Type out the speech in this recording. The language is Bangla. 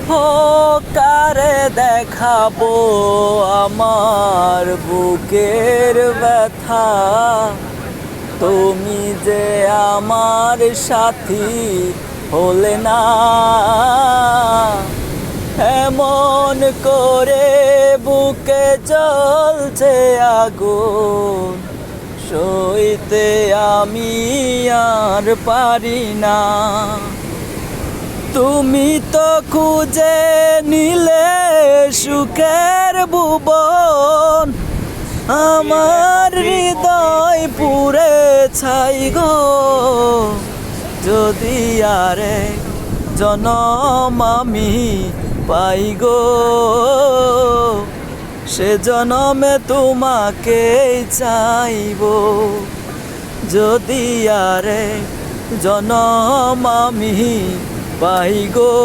ও কারে দেখাবো আমার বুকের ব্যথা, তুমি যে আমার সাথী হলে না। এমন করে বুকে জ্বলছে আগুন, সইতে আমি আর পারি না। তুমি তো খুঁজে নিলে সুখের ভুবন, আমার হৃদয় পুড়ে ছাই গো। যদি আরেক জনম আমি পাই গো, সে জনমে তোমাকেই চাইবো। যদি আরেক জনম আমি পাই গো।